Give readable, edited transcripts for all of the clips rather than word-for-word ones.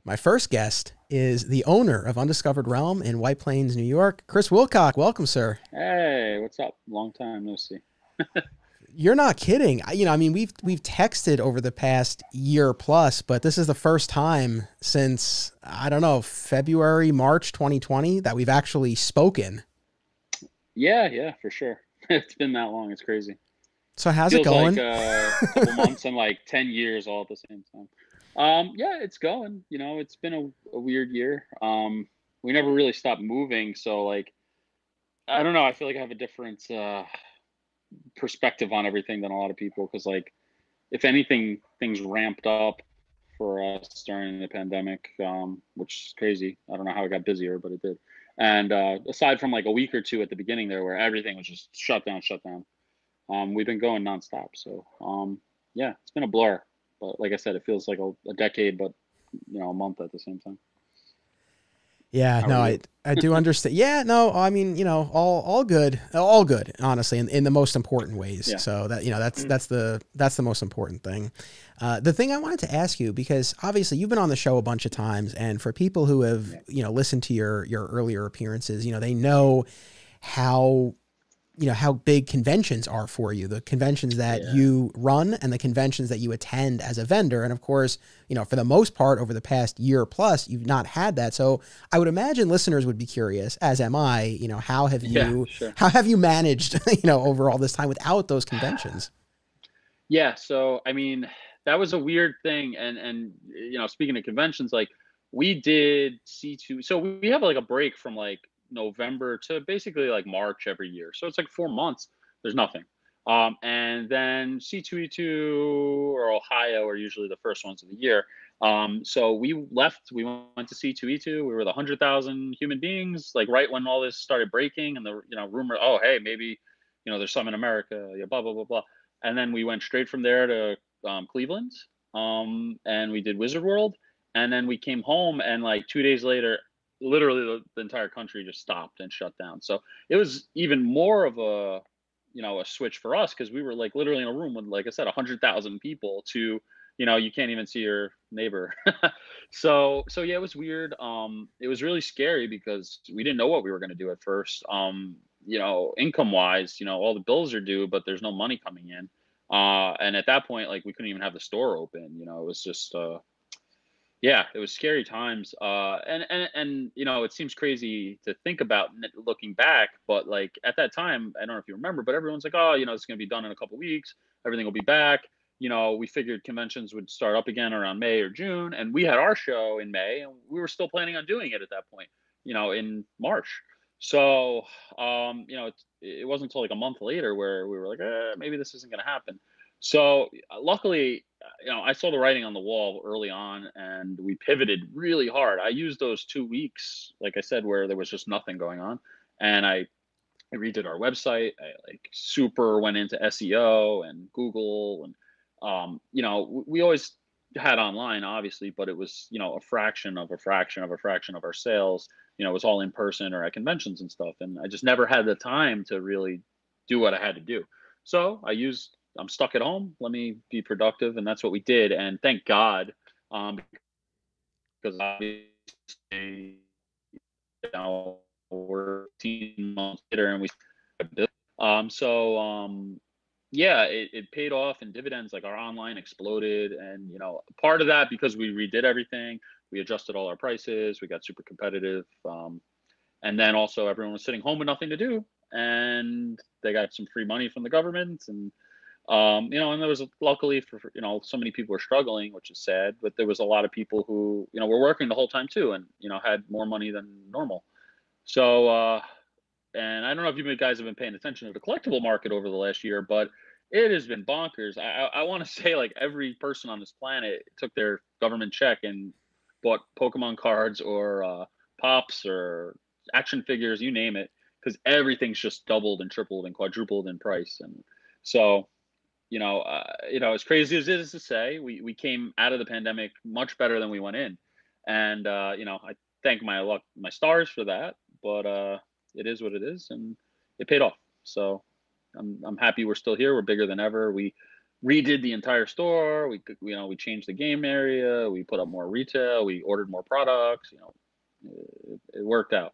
My first guest is the owner of Undiscovered Realm in White Plains, New York, Chris Wilcock. Welcome, sir. Hey, what's up? Long time no see. You're not kidding. I mean, we've texted over the past year plus, but this is the first time since I don't know February, March 2020 that we've actually spoken. Yeah, for sure. It's been that long. It's crazy. So how's it Feels like going? a couple months and like 10 years all at the same time. Yeah, it's going. It's been a weird year. We never really stopped moving, so like I don't know. I feel like I have a different perspective on everything than a lot of people because like if anything, things ramped up for us during the pandemic, which is crazy. I don't know how it got busier, but it did. And aside from like a week or two at the beginning there, where everything was just shut down, we've been going nonstop. So yeah, it's been a blur. But like I said, it feels like a decade, but a month at the same time. Yeah, How no, are I you? I do understand. Yeah, no, I mean, all good, honestly, in the most important ways. Yeah. So that that's the most important thing. The thing I wanted to ask you, because obviously you've been on the show a bunch of times, and for people who have Yeah. listened to your earlier appearances, they know how how big conventions are for you, the conventions that Yeah. you run and the conventions that you attend as a vendor. And of course, for the most part over the past year plus, you've not had that. So I would imagine listeners would be curious, as am I, Yeah. Sure. how have you managed, over all this time without those conventions? Yeah, so I mean, that was a weird thing, and speaking of conventions, like we did C2, so we have like a break from like November to basically like March every year, so it's like 4 months. There's nothing, and then C2E2 or Ohio are usually the first ones of the year. So we left, we went to C2E2. We were the 100,000 human beings, like right when all this started breaking, and the rumor, oh hey, maybe there's some in America, yeah, blah blah blah blah. And then we went straight from there to Cleveland, and we did Wizard World, and then we came home, and like 2 days later, literally the entire country just stopped and shut down. So it was even more of a switch for us because we were like literally in a room with, like I said, 100,000 people to you can't even see your neighbor. So yeah, it was weird. It was really scary because we didn't know what we were going to do at first. Income wise, all the bills are due, but there's no money coming in. And at that point, like we couldn't even have the store open. It was just yeah, it was scary times. And it seems crazy to think about looking back, but like at that time, I don't know if you remember, but everyone's like, oh, it's going to be done in a couple weeks. Everything will be back. We figured conventions would start up again around May or June, and we had our show in May, and we were still planning on doing it at that point, in March. So, it wasn't until like a month later where we were like, maybe this isn't going to happen. So, luckily, I saw the writing on the wall early on, and we pivoted really hard. I used those 2 weeks, like I said, where there was just nothing going on, and I redid our website. I like super went into SEO and Google, and we always had online, obviously, but it was a fraction of a fraction of a fraction of our sales. It was all in person or at conventions and stuff, and I just never had the time to really do what I had to do. So I'm stuck at home. Let me be productive, and that's what we did. And thank God, because obviously, we're 18 months later, and we so yeah, it paid off in dividends. Like our online exploded, and part of that because we redid everything, we adjusted all our prices, we got super competitive, and then also everyone was sitting home with nothing to do, and they got some free money from the government, and and there was luckily for so many people were struggling, which is sad, but there was a lot of people who were working the whole time too, and had more money than normal. So and I don't know if you guys have been paying attention to the collectible market over the last year, but it has been bonkers. I want to say like every person on this planet took their government check and bought Pokemon cards or pops or action figures, you name it, because everything's just doubled and tripled and quadrupled in price. And so, as crazy as it is to say, we came out of the pandemic much better than we went in, and I thank my luck, my stars for that. But it is what it is, and it paid off. So I'm happy we're still here. We're bigger than ever. redid the entire store. We changed the game area. We put up more retail. We ordered more products. It worked out.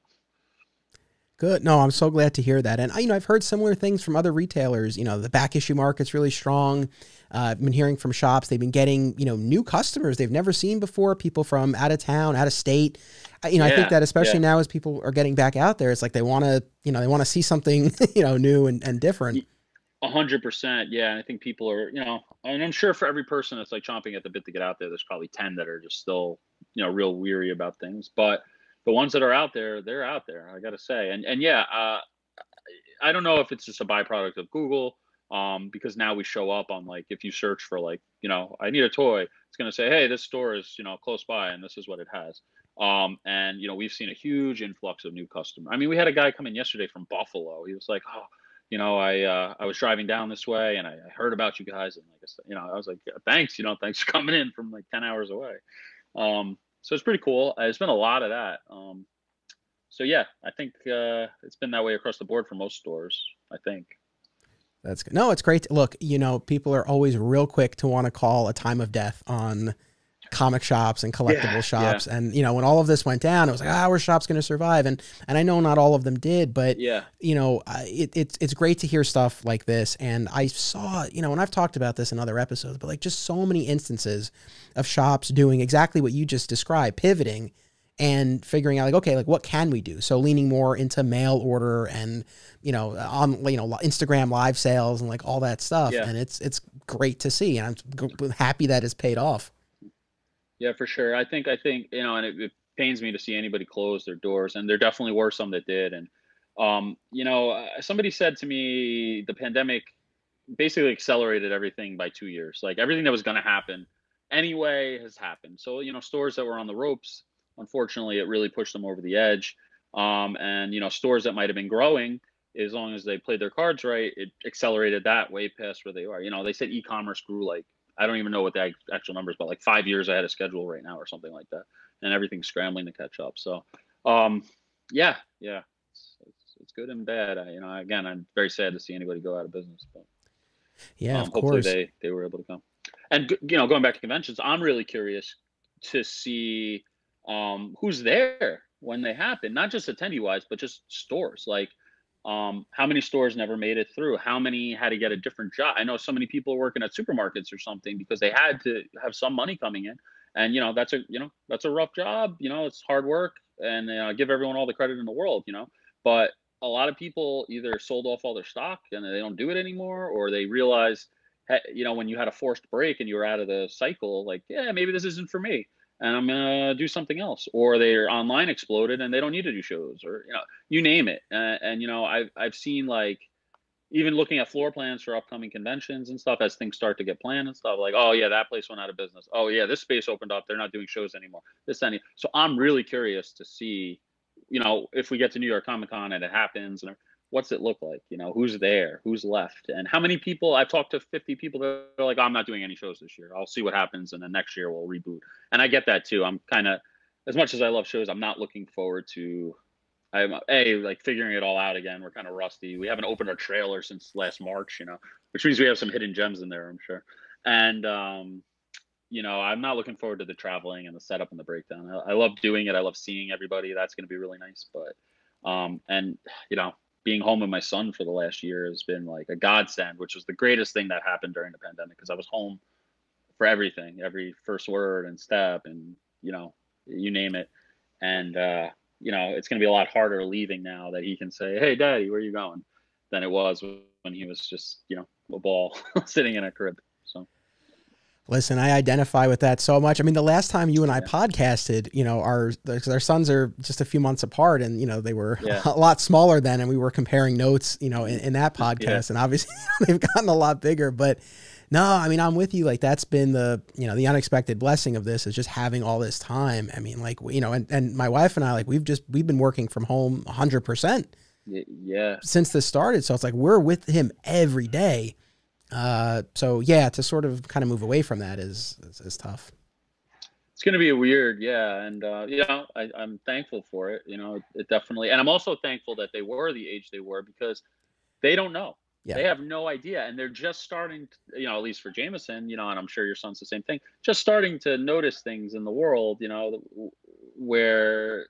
Good. No, I'm so glad to hear that. And I've heard similar things from other retailers. The back issue market's really strong. I've been hearing from shops. They've been getting, new customers they've never seen before, people from out of town, out of state. I think that especially now as people are getting back out there, it's like they want to, they want to see something, new and different. 100%. Yeah. And I think people are, and I'm sure for every person that's like chomping at the bit to get out there, there's probably 10 that are just still, real weary about things. But the ones that are out there, they're out there, I got to say. And yeah, I don't know if it's just a byproduct of Google, because now we show up on, like, if you search for, like, I need a toy, it's going to say, hey, this store is, close by and this is what it has. And, we've seen a huge influx of new customers. I mean, we had a guy come in yesterday from Buffalo. He was like, oh, I was driving down this way and I heard about you guys. And like I said, I was like, yeah, thanks, thanks for coming in from like 10 hours away. So it's pretty cool. There's been a lot of that. So yeah, I think it's been that way across the board for most stores, I think. That's good. No, it's great. Look, people are always real quick to want to call a time of death on comic shops and collectible shops. And, when all of this went down, it was like, our shop's going to survive. And I know not all of them did, but, it's great to hear stuff like this. And I saw, and I've talked about this in other episodes, but like just so many instances of shops doing exactly what you just described, pivoting and figuring out like, okay, like what can we do? So leaning more into mail order and, on, Instagram live sales and like all that stuff. Yeah. And it's great to see. And I'm happy that it's paid off. Yeah, for sure. I think, and it pains me to see anybody close their doors, and there definitely were some that did. And, somebody said to me, the pandemic basically accelerated everything by 2 years. Like everything that was going to happen anyway has happened. So, stores that were on the ropes, unfortunately, it really pushed them over the edge. And, stores that might've been growing, as long as they played their cards right, it accelerated that way past where they are. They said e-commerce grew like, I don't even know what the actual numbers, but like 5 years ahead of schedule right now or something like that. And everything's scrambling to catch up. So, yeah, it's good and bad. Again, I'm very sad to see anybody go out of business, but yeah, of hopefully course. they were able to come. And, going back to conventions, I'm really curious to see who's there when they happen, not just attendee wise, but just stores. Like, how many stores never made it through? How many had to get a different job? I know so many people working at supermarkets or something because they had to have some money coming in, and that's a rough job. It's hard work, and give everyone all the credit in the world. But a lot of people either sold off all their stock and they don't do it anymore, or they realize, when you had a forced break and you were out of the cycle, like, yeah, maybe this isn't for me, and I'm gonna do something else. Or their online exploded and they don't need to do shows, or you name it. And I've seen, like, even looking at floor plans for upcoming conventions and stuff as things start to get planned and stuff, like, oh yeah, that place went out of business. Oh yeah, this space opened up. They're not doing shows anymore. So I'm really curious to see, if we get to New York Comic Con and it happens, and what's it look like? Who's there, who's left, and how many people. I've talked to 50 people that are like, I'm not doing any shows this year. I'll see what happens, and then next year we'll reboot. And I get that too. I'm kind of, as much as I love shows, I'm not looking forward to, I'm like figuring it all out again. We're kind of rusty. We haven't opened our trailer since last March, which means we have some hidden gems in there, I'm sure. And I'm not looking forward to the traveling and the setup and the breakdown. I love doing it. I love seeing everybody. That's going to be really nice. But and being home with my son for the last year has been like a godsend, which was the greatest thing that happened during the pandemic, because I was home for everything, every first word and step, and you name it. And it's going to be a lot harder leaving now that he can say, hey daddy, where are you going, than it was when he was just a ball sitting in a crib. So listen, I identify with that so much. I mean, the last time you and I podcasted, our sons are just a few months apart, and they were a lot smaller then, and we were comparing notes, in that podcast, and obviously they've gotten a lot bigger. But no, I mean, I'm with you. Like, that's been the the unexpected blessing of this, is just having all this time. I mean, like, and my wife and I, like, we've been working from home 100%. Yeah. Since this started, so it's like we're with him every day. So yeah, to sort of kind of move away from that is tough. It's going to be weird. Yeah. And, I'm thankful for it. It definitely, and I'm also thankful that they were the age they were, because they don't know. Yeah. They have no idea, and they're just starting to, at least for Jameson, and I'm sure your son's the same thing, just starting to notice things in the world, where,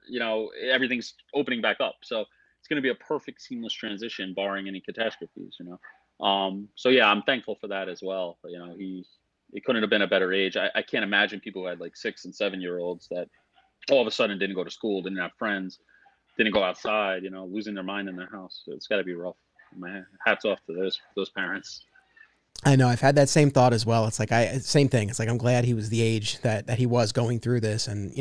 everything's opening back up. So it's going to be a perfect seamless transition, barring any catastrophes. So yeah, I'm thankful for that as well. It couldn't have been a better age. I can't imagine people who had like 6 and 7 year olds that all of a sudden didn't go to school, didn't have friends, didn't go outside, losing their mind in their house. So it's got to be rough. My hats off to those parents. I know I've had that same thought as well. It's like same thing. It's like I'm glad he was the age that he was going through this. And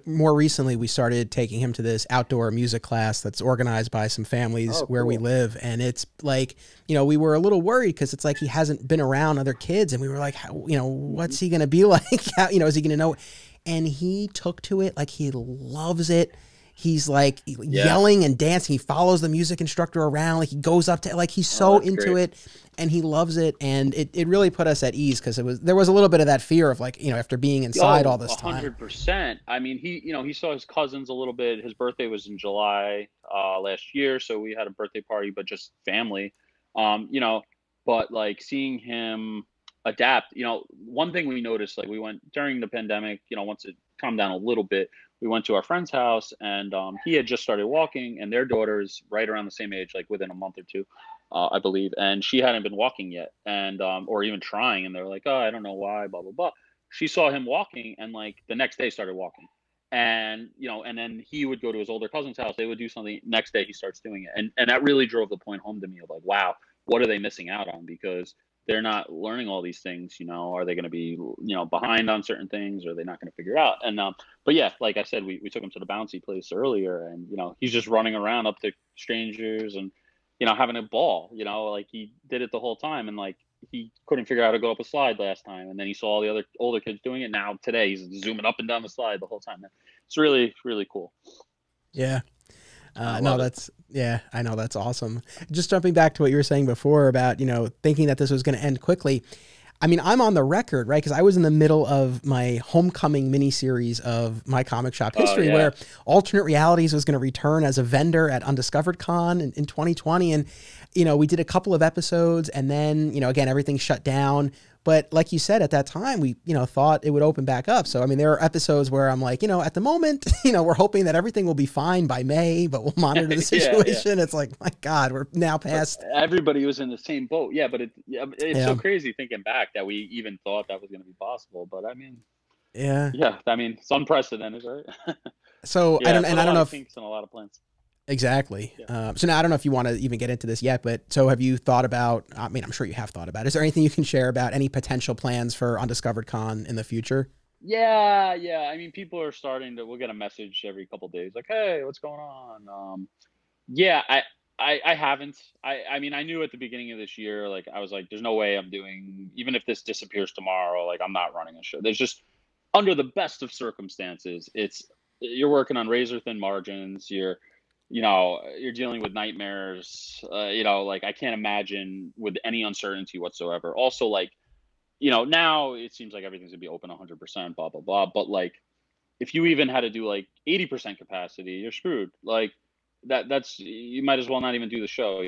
more recently we started taking him to this outdoor music class that's organized by some families where we live, and it's like we were a little worried because it's like he hasn't been around other kids, and we were like, what's he gonna be like? How, is he gonna know? And he took to it like he loves it. He's like yelling and dancing. He follows the music instructor around. Like he goes up to, like, he's so into it, and he loves it. And it really put us at ease, because there was a little bit of that fear of, like, after being inside all this time. 100%. I mean, he saw his cousins a little bit. His birthday was in July last year, so we had a birthday party, but just family. But like seeing him adapt. One thing we noticed, like we went during the pandemic. Once it calmed down a little bit, we went to our friend's house, and he had just started walking, and their daughter's right around the same age, like within a month or two, I believe. And she hadn't been walking yet, and or even trying. And they're like, oh, I don't know why, blah, blah, blah. She saw him walking, and like the next day started walking. And, and then he would go to his older cousin's house. They would do something. Next day he starts doing it. And that really drove the point home to me of like, wow, what are they missing out on? Because they're not learning all these things. Are they going to be, behind on certain things, or are they not going to figure it out? And, but yeah, like I said, we took him to the bouncy place earlier, and, he's just running around up to strangers and, having a ball, like he did it the whole time. And like, he couldn't figure out how to go up a slide last time. And then he saw all the other older kids doing it. Now today he's zooming up and down the slide the whole time. It's really, really cool. Yeah. I know that's awesome. Just jumping back to what you were saying before about, thinking that this was going to end quickly. I mean, I'm on the record, right? Because I was in the middle of my homecoming miniseries of my comic shop history, where Alternate Realities was going to return as a vendor at Undiscovered Con in 2020. And, we did a couple of episodes, and then, again, everything shut down. But like you said, at that time, we, thought it would open back up. So, I mean, there are episodes where I'm like, at the moment, we're hoping that everything will be fine by May, but we'll monitor the situation. It's like, my God, we're now past. But everybody was in the same boat. Yeah, but it's so crazy thinking back that we even thought that was going to be possible. But I mean, I mean, it's unprecedented, right? So I don't know if kinks and a lot of plans. Exactly. So now I don't know if you want to even get into this yet, but so have you thought about, I mean, I'm sure you have thought about, is there anything you can share about any potential plans for Undiscovered Con in the future? Yeah. I mean, people are starting to, we'll get a message every couple of days like, hey, what's going on? I haven't. I mean, I knew at the beginning of this year, like I was like, there's no way I'm doing, even if this disappears tomorrow, like I'm not running a show. There's just, under the best of circumstances, you're working on razor thin margins. You're dealing with nightmares. Like I can't imagine with any uncertainty whatsoever. Also, like, now it seems like everything's gonna be open 100%, blah, blah, blah. But like, if you even had to do like 80% capacity, you're screwed. Like that's, you might as well not even do the show,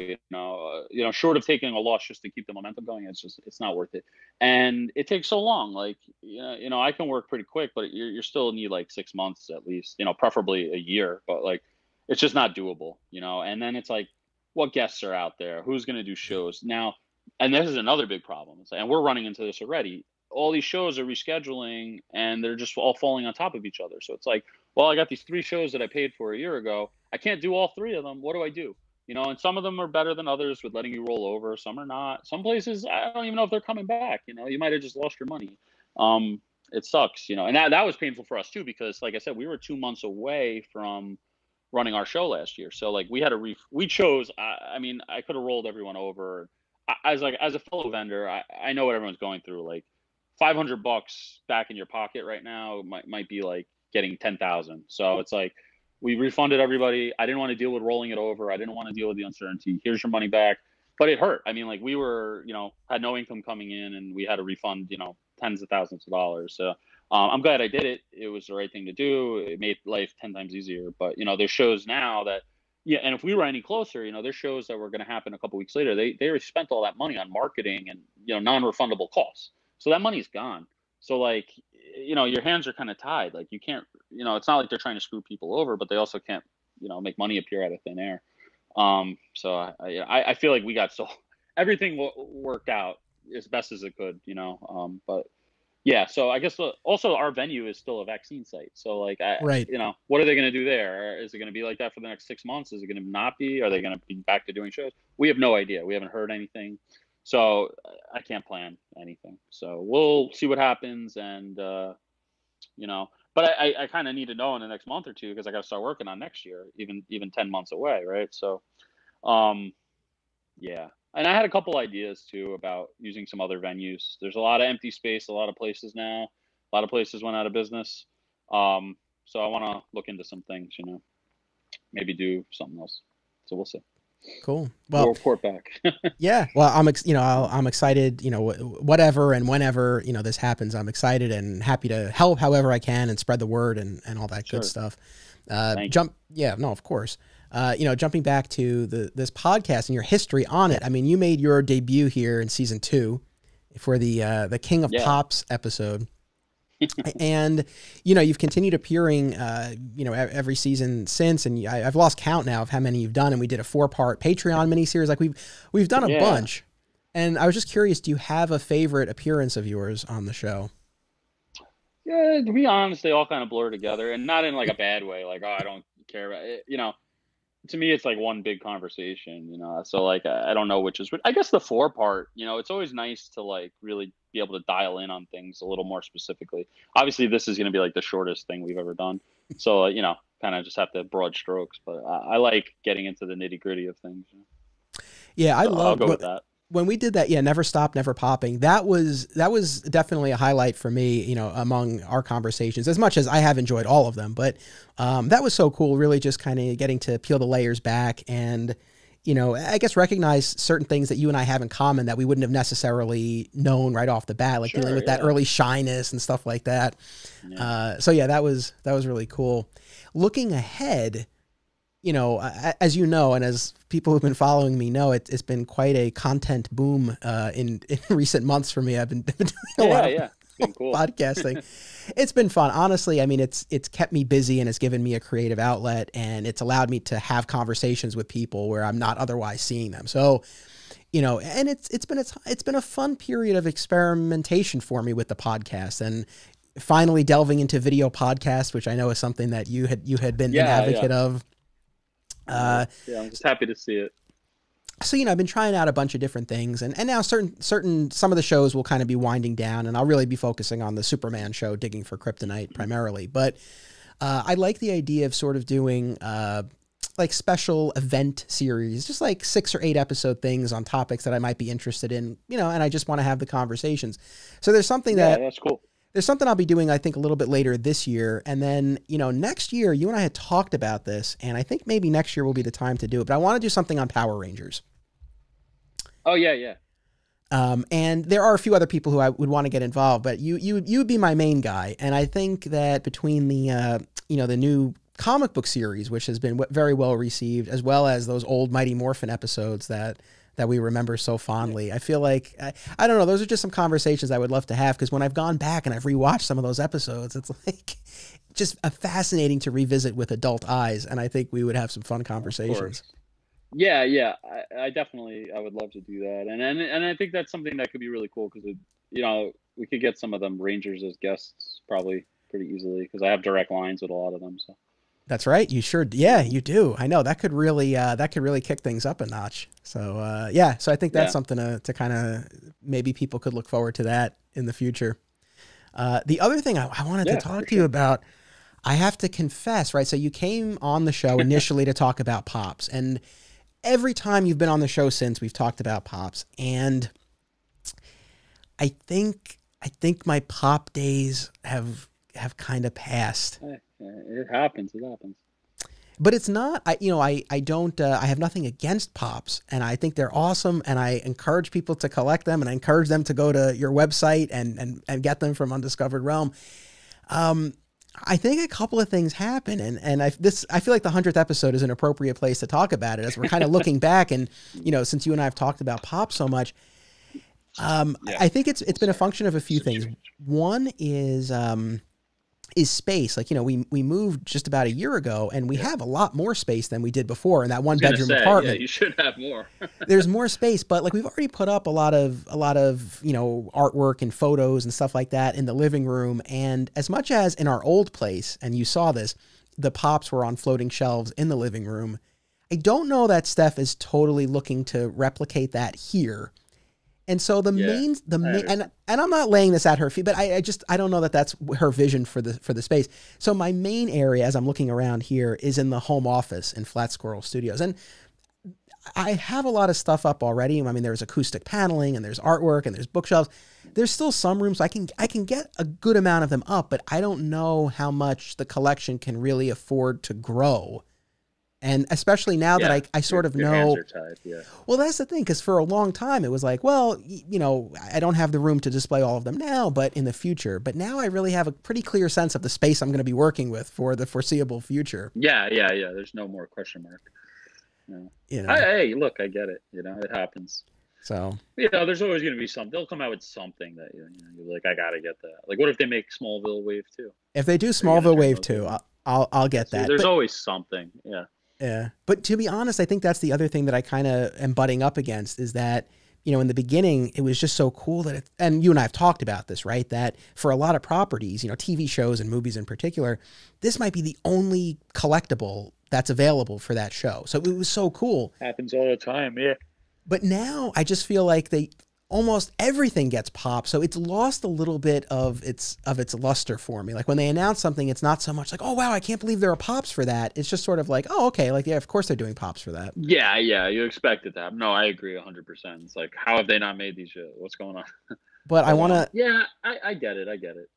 short of taking a loss just to keep the momentum going. It's not worth it. And it takes so long. Like, I can work pretty quick, but you're still need like 6 months at least, preferably a year, but like, it's just not doable, and then it's like, what guests are out there? Who's going to do shows now? And this is another big problem. And we're running into this already. All these shows are rescheduling, and they're just all falling on top of each other. So it's like, well, I got these 3 shows that I paid for a year ago. I can't do all 3 of them. What do I do? And some of them are better than others with letting you roll over. Some are not. Some places, I don't even know if they're coming back. You might have just lost your money. It sucks, and that was painful for us too, because like I said, we were 2 months away from running our show last year. So like we had we chose, I mean, I could have rolled everyone over. As a fellow vendor, I know what everyone's going through. Like $500 back in your pocket right now might be like getting 10,000. So it's like, we refunded everybody. I didn't want to deal with rolling it over. I didn't want to deal with the uncertainty. Here's your money back. But it hurt. I mean, like we were, had no income coming in, and we had to refund, tens of thousands of dollars. So I'm glad I did it. It was the right thing to do. It made life 10 times easier. But, there's shows now that Yeah, and if we were any closer, there's shows that were going to happen a couple weeks later. They already spent all that money on marketing and non-refundable costs, so that money's gone. So like, your hands are kind of tied. Like you can't, it's not like they're trying to screw people over, but they also can't, make money appear out of thin air. So I feel like we got so everything worked out as best as it could, but yeah, so I guess also our venue is still a vaccine site. So like, Right. what are they going to do there? Is it going to be like that for the next 6 months? Is it going to not be? Are they going to be back to doing shows? We have no idea. We haven't heard anything. So I can't plan anything. So we'll see what happens. And, but I kind of need to know in the next month or two, because I got to start working on next year, even 10 months away. Right. So, yeah. And I had a couple ideas too about using some other venues. There's a lot of empty space, a lot of places now. A lot of places went out of business. So I want to look into some things, maybe do something else. So we'll see. Cool. We'll Well, report back. yeah. Well, I'm excited, whatever and whenever, this happens, I'm excited and happy to help however I can and spread the word and all that Sure. good stuff. Thank you. Yeah, no, of course. Jumping back to this podcast and your history on it. I mean, you made your debut here in season 2 for the King of Yeah. Pops episode. And, you've continued appearing, every season since, and I've lost count now of how many you've done. And we did a 4-part Patreon miniseries. Like we've done a Yeah. bunch. And I was just curious, do you have a favorite appearance of yours on the show? Yeah, to be honest, they all kind of blur together, and not in like a bad way. Like, oh, I don't care about it. To me, it's like one big conversation. So like, I don't know which is which. I guess the 4-part. It's always nice to like really be able to dial in on things a little more specifically. Obviously, this is going to be like the shortest thing we've ever done. So kind of just have to broad strokes. But I like getting into the nitty gritty of things. Yeah, So I'll go with that. When we did that, yeah, Never Stop, Never Popping, that was definitely a highlight for me, among our conversations, as much as I have enjoyed all of them. But that was so cool, really just kind of getting to peel the layers back and, I guess recognize certain things that you and I have in common that we wouldn't have necessarily known right off the bat, like dealing with that early shyness and stuff like that. Yeah. So yeah, that was really cool. Looking ahead, as you know, and as people who've been following me know, it's been quite a content boom in recent months for me. I've been doing a lot of It's been cool. podcasting. It's been fun. Honestly, I mean, it's kept me busy and it's given me a creative outlet, and it's allowed me to have conversations with people where I'm not otherwise seeing them. So, and it's been a fun period of experimentation for me with the podcast, and finally delving into video podcasts, which I know is something that you had been an advocate of. Yeah, I'm just happy to see it. So, I've been trying out a bunch of different things, and now some of the shows will kind of be winding down, and I'll really be focusing on the Superman show, Digging for Kryptonite, primarily. But I like the idea of sort of doing like special event series, just like 6 or 8 episode things on topics that I might be interested in, and I just want to have the conversations. So there's something That's cool. There's something I'll be doing, I think, a little bit later this year. And then, next year, you and I had talked about this, and I think maybe next year will be the time to do it. But I want to do something on Power Rangers. Oh, yeah. And there are a few other people who I would want to get involved, but you would be my main guy. And I think that between the, the new comic book series, which has been very well received, as well as those old Mighty Morphin episodes that we remember so fondly. I feel like, I don't know, those are just some conversations I would love to have, because when I've gone back and I've rewatched some of those episodes, it's like just fascinating to revisit with adult eyes, and I think we would have some fun conversations. Yeah, I definitely, I would love to do that, and I think that's something that could be really cool, because we could get some of them Rangers as guests probably pretty easily, because I have direct lines with a lot of them. So. That's right. You sure. Yeah, you do. I know that could really kick things up a notch. So, so I think that's something to kind of, maybe people could look forward to that in the future. The other thing I wanted to talk to you about, I have to confess, right? So you came on the show initially to talk about Pops, and every time you've been on the show since, we've talked about Pops, and I think my Pop days have kind of passed. It happens. But it's not, I don't, I have nothing against Pops, and I think they're awesome, and I encourage people to collect them, and I encourage them to go to your website and get them from Undiscovered Realm. I think a couple of things happen, and I feel like the 100th episode is an appropriate place to talk about it as we're kind of looking back, and since you and I have talked about pop so much, I think it's been a function of a few things. One is space. Like, we moved just about a year ago, and we have a lot more space than we did before in that one bedroom apartment. Yeah, you should have more. There's more space, but like we've already put up a lot of artwork and photos and stuff like that in the living room. And as much as in our old place, and you saw this, the pops were on floating shelves in the living room, I don't know that Steph is totally looking to replicate that here. And so and I'm not laying this at her feet, but I don't know that that's her vision for the space. So my main area, as I'm looking around here, is in the home office in Flat Squirrel Studios. And I have a lot of stuff up already. I mean, there's acoustic paneling and there's artwork and there's bookshelves. There's still some rooms I can get a good amount of them up, but I don't know how much the collection can really afford to grow. And especially now that I sort of know, hands are tied, yeah. Well, that's the thing, because for a long time it was like, well, I don't have the room to display all of them now, but in the future. But now I really have a pretty clear sense of the space I'm going to be working with for the foreseeable future. Yeah. There's no more question mark. Hey, look, I get it. It happens. So there's always going to be something. They'll come out with something that you're like, I got to get that. Like, what if they make Smallville Wave 2? If they do Smallville Wave 2, I'll get that. There's always something. Yeah. Yeah. But to be honest, I think that's the other thing that I kind of am butting up against is that, in the beginning, it was just so cool that and you and I have talked about this, right? That for a lot of properties, TV shows and movies in particular, this might be the only collectible that's available for that show. So it was so cool. Happens all the time. Yeah. But now I just feel like almost everything gets popped. So it's lost a little bit of its luster for me. Like when they announce something, it's not so much like, oh, wow, I can't believe there are pops for that. It's just sort of like, oh, okay. Like, yeah, of course they're doing pops for that. Yeah. You expected that. No, I agree 100%. It's like, how have they not made these shit? What's going on? But I want to. Yeah, I get it.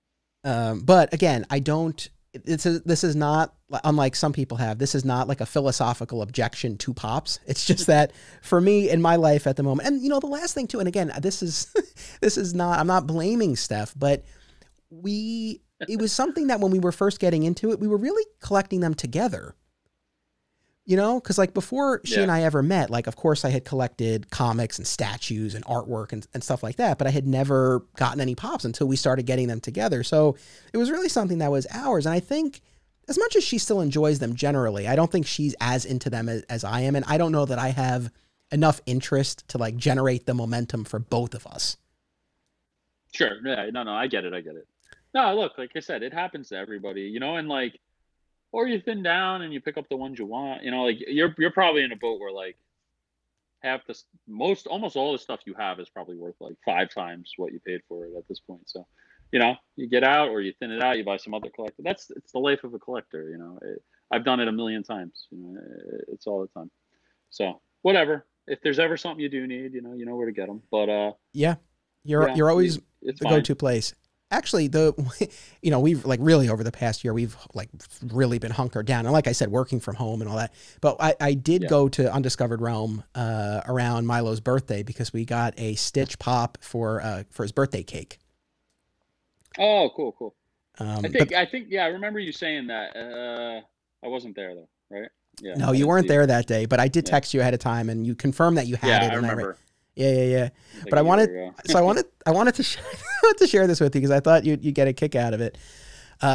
But again, I don't. This is not, unlike some people have, this is not like a philosophical objection to pops. It's just that for me in my life at the moment, and the last thing too, and again, this is not, I'm not blaming Steph, but it was something that when we were first getting into it, we were really collecting them together. Because like before she and I ever met, like, of course I had collected comics and statues and artwork and stuff like that, but I had never gotten any pops until we started getting them together. So it was really something that was ours. And I think as much as she still enjoys them generally, I don't think she's as into them as I am. And I don't know that I have enough interest to like generate the momentum for both of us. Sure. Yeah. No, I get it. No, look, like I said, it happens to everybody, and like, or you thin down and you pick up the ones you want. Like you're probably in a boat where like almost all the stuff you have is probably worth like 5 times what you paid for it at this point. So, you get out or you thin it out, you buy some other collector. It's the life of a collector. I've done it a million times. It's all the time. So whatever. If there's ever something you do need, you know where to get them. But you're always the go-to place. Actually, we've like really over the past year, we've like really been hunkered down. And like I said, working from home and all that. But I did go to Undiscovered Realm around Milo's birthday because we got a Stitch pop for his birthday cake. Oh, cool. I think, I remember you saying that. I wasn't there though, right? Yeah. No, you weren't there that day, but I did text you ahead of time and you confirmed that you had it. I remember. Yeah. But I wanted to share this with you because I thought you'd get a kick out of it.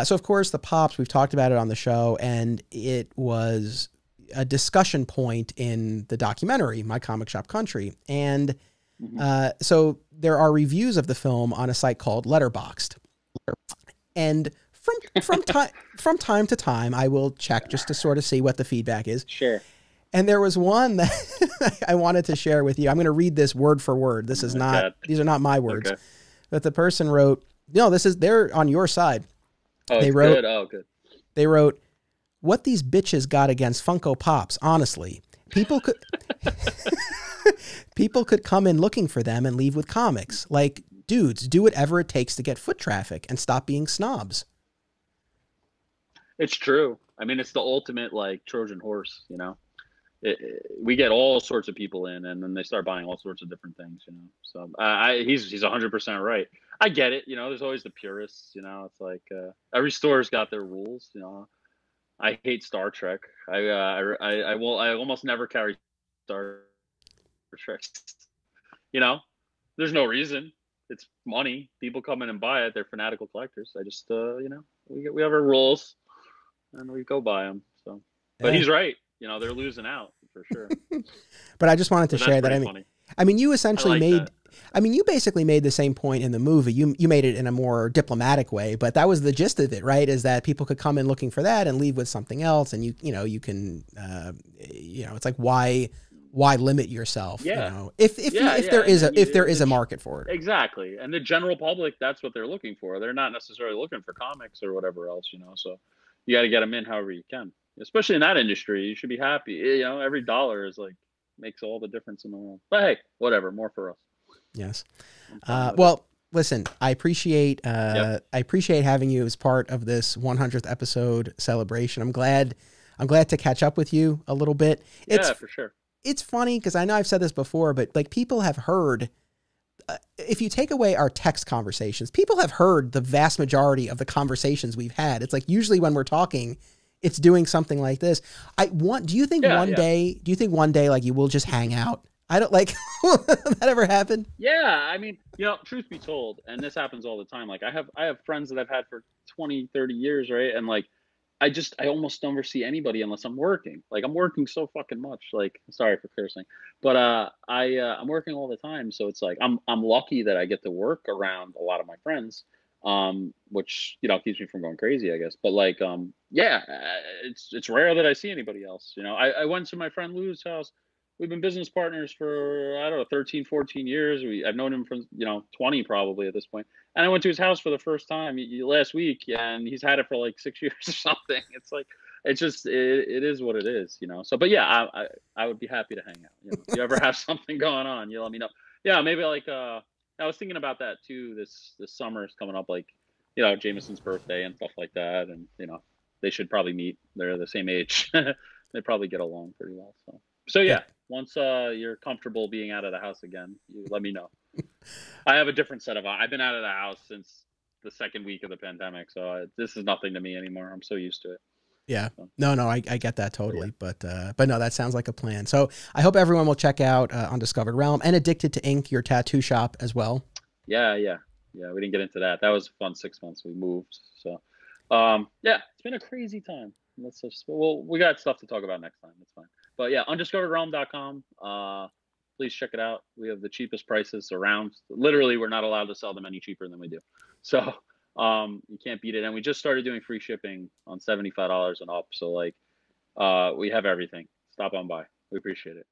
So of course the pops, we've talked about it on the show, and it was a discussion point in the documentary, My Comic Shop Country. And so there are reviews of the film on a site called Letterboxd. And from time to time, I will check just to sort of see what the feedback is. Sure. And there was one that I wanted to share with you. I'm going to read this word for word. This is these are not my words. Okay. But the person wrote, no, they're on your side. Oh, they wrote, good. Oh, good. They wrote, what these bitches got against Funko Pops, honestly. People could come in looking for them and leave with comics. Like, dudes, do whatever it takes to get foot traffic and stop being snobs. It's true. I mean, it's the ultimate like Trojan horse, we get all sorts of people in, and then they start buying all sorts of different things, you know. So he's 100% right. I get it, you know. There's always the purists, you know. It's like every store's got their rules, you know. I hate Star Trek. I almost never carry Star Trek. You know, there's no reason. It's money. People come in and buy it. They're fanatical collectors. I just you know, we have our rules, and we go buy them. So, but Yeah. he's right. You know, they're losing out for sure. But I just wanted to But share that's that. pretty funny. I mean, you I essentially like made. that. I mean, you basically made the same point in the movie. You made it in a more diplomatic way, but that was the gist of it, right? Is that people could come in looking for that and leave with something else, and you know you can you know, it's like why limit yourself? Yeah. You know, if Yeah, if there yeah, and is then a market for it. exactly, and the general public, that's what they're looking for. They're not necessarily looking for comics or whatever else, you know. So you got to get them in however you can, especially in that industry. You should be happy. You know, every dollar is like makes all the difference in the world. But hey, whatever, more for us. Yes. I'm fine with it. Well, listen, I appreciate Yep. having you as part of this 100th episode celebration. I'm glad to catch up with you a little bit. Yeah, for sure. It's funny because I know I've said this before, but like people have heard, if you take away our text conversations, people have heard the vast majority of the conversations we've had. It's like usually when we're talking, it's doing something like this. Do you think Yeah, one day like you will just hang out? I don't like that ever happen. Yeah, I mean, you know, truth be told, and this happens all the time. Like I have friends that I've had for 20, 30 years, right? And like I almost never see anybody unless I'm working. Like I'm working so fucking much. Like sorry for cursing. But I'm working all the time, so it's like I'm lucky that I get to work around a lot of my friends. Which, you know, keeps me from going crazy, I guess. But like yeah, it's rare that I see anybody else, you know. I went to my friend Lou's house. We've been business partners for, I don't know, 13, 14 years. I've known him from, you know, 20 probably at this point. And I went to his house for the first time last week, and he's had it for like 6 years or something. It's like, it's just, it is what it is, you know? So, but yeah, I would be happy to hang out. You know, if you ever have something going on, you let me know. Yeah, maybe like, I was thinking about that too. This summer is coming up, like, you know, Jameson's birthday and stuff like that. And, you know, they should probably meet. They're the same age. They probably get along pretty well. So Yeah. yeah, once you're comfortable being out of the house again, you let me know. I have a different set of. I've been out of the house since the second week of the pandemic, so this is nothing to me anymore. I'm so used to it. Yeah. So, No, I get that but totally. But no, that sounds like a plan. So I hope everyone will check out Undiscovered Realm and Addicted to Ink, your tattoo shop as well. yeah. We didn't get into that. That was a fun 6 months. We moved, so yeah, it's been a crazy time. Let's just, well, we got stuff to talk about next time. It's fine. But yeah, undiscoveredrealm.com. Please check it out. We have the cheapest prices around. Literally, we're not allowed to sell them any cheaper than we do. So you can't beat it. And we just started doing free shipping on $75 and up. So like we have everything. Stop on by. We appreciate it.